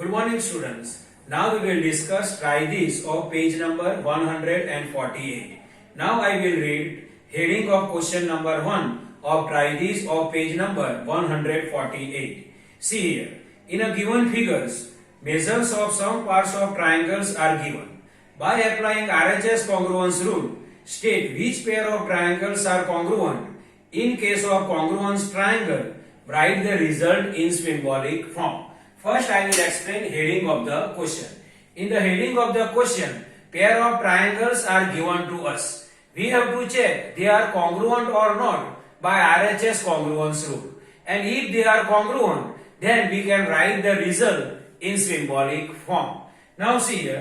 Good morning, students. Now we will discuss try this of page number 148. Now I will read heading of question number 1 of try this of page number 148. See here, in a given figures, measures of some parts of triangles are given. By applying RHS congruence rule, state which pair of triangles are congruent. In case of congruence triangle, write the result in symbolic form. First, I will explain heading of the question. In the heading of the question, pair of triangles are given to us. We have to check they are congruent or not by RHS congruence rule. And if they are congruent, then we can write the result in symbolic form. Now see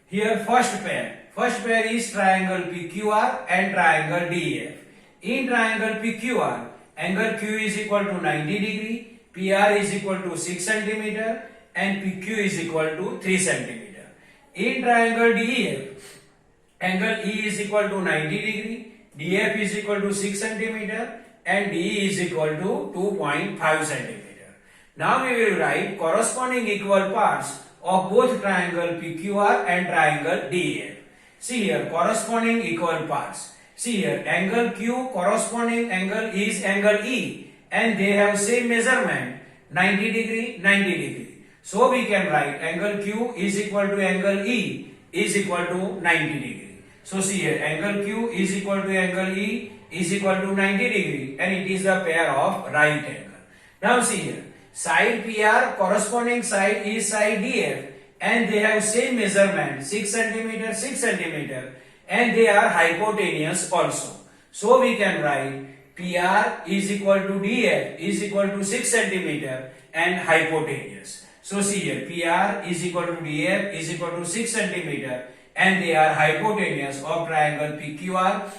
here, first pair is triangle PQR and triangle DEF. In triangle PQR, angle Q is equal to 90 degree. PR is equal to 6 cm and PQ is equal to 3 cm. In triangle DEF, angle E is equal to 90 degree, DF is equal to 6 cm and DE is equal to 2.5 cm. Now we will write corresponding equal parts of both triangle PQR and triangle DEF. See here, corresponding equal parts. See here, angle Q corresponding angle is angle E. And they have same measurement 90 degree 90 degree. So we can write angle Q is equal to angle E is equal to 90 degree. So see here, angle Q is equal to angle E is equal to 90 degree and it is the pair of right angle. Now see here, side PR corresponding side is side DF and they have same measurement 6 cm 6 cm and they are hypotenuse also. So we can write PR is equal to DF is equal to 6 cm and hypotenuse. So see here, PR is equal to DF is equal to 6 cm and they are hypotenuse of triangle PQR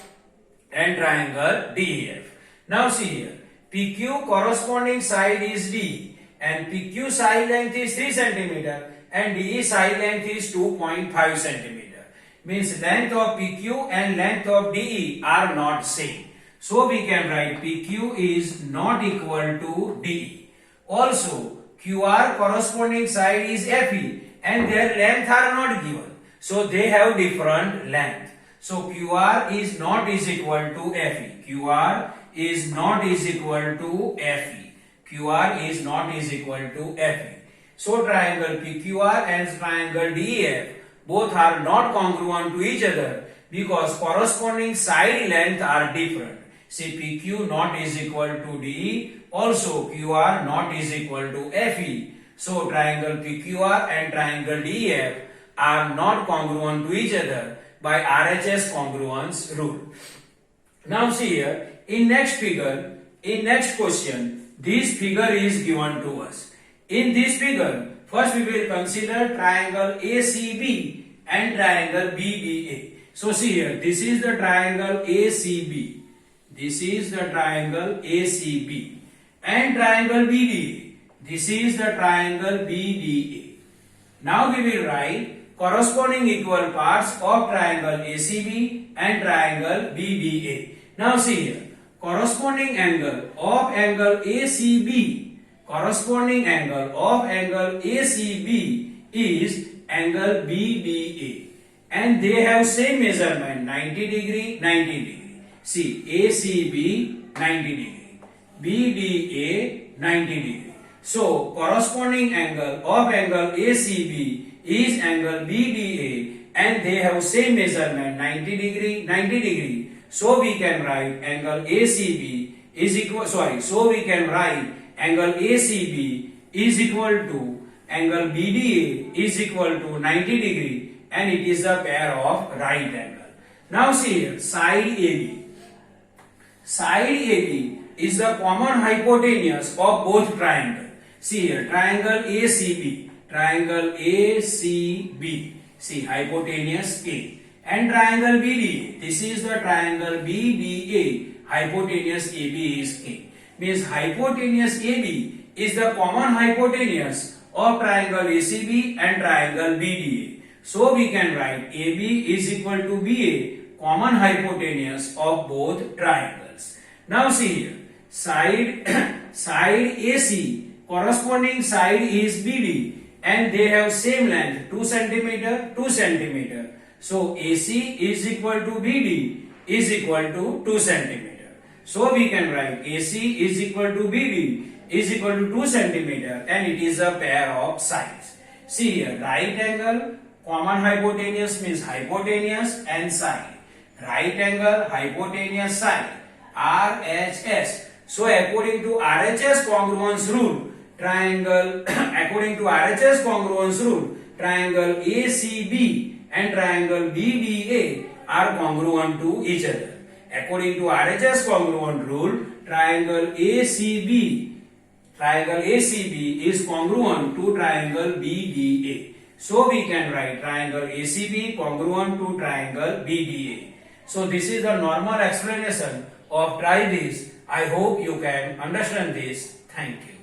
and triangle DEF. Now see here, PQ corresponding side is D and PQ side length is 3 cm and DE side length is 2.5 cm. Means length of PQ and length of DE are not same. So we can write PQ is not equal to DE. Also, QR corresponding side is FE and their length are not given. So they have different length. So QR is not is equal to FE. QR is not is equal to FE. QR is not is equal to FE. So triangle PQR and triangle DEF both are not congruent to each other because corresponding side length are different. See, PQ not is equal to DE, also QR not is equal to FE. So triangle PQR and triangle DEF are not congruent to each other by RHS congruence rule. Now see here, in next question, this figure is given to us. In this figure, first we will consider triangle ACB and triangle BDA. So see here, this is the triangle ACB. This is the triangle ACB and triangle BDA. This is the triangle BDA. Now we will write corresponding equal parts of triangle ACB and triangle BDA. Now see here, corresponding angle of angle ACB, corresponding angle of angle ACB is angle BDA and they have same measurement 90 degree 90 degree. See, ACB 90 degree, BDA 90 degree. So, corresponding angle of angle ACB is angle BDA and they have same measurement 90 degree 90 degree. So, we can write angle ACB is equal, so we can write angle ACB is equal to angle BDA is equal to 90 degree and it is the pair of right angle. Now see here, side AB. Side AB is the common hypotenuse of both triangles. See here, triangle ACB, see hypotenuse A, and triangle BDA, this is the triangle BDA, hypotenuse AB is K. Means hypotenuse AB is the common hypotenuse of triangle ACB and triangle BDA. So we can write AB is equal to BA, common hypotenuse of both triangles. Now see here, side AC corresponding side is BD and they have same length 2 centimeter, 2 centimeter. So AC is equal to BD is equal to 2 centimeter. So we can write AC is equal to BD is equal to 2 centimeter, and it is a pair of sides. See here, right angle, common hypotenuse means hypotenuse and side. Right angle, hypotenuse, side, RHS. So according to RHS congruence rule, triangle according to RHS congruence rule, triangle ACB and triangle BDA are congruent to each other. According to RHS congruent rule, triangle ACB is congruent to triangle BDA. So we can write triangle ACB congruent to triangle BDA. So this is the normal explanation of try this. I hope you can understand this. Thank you.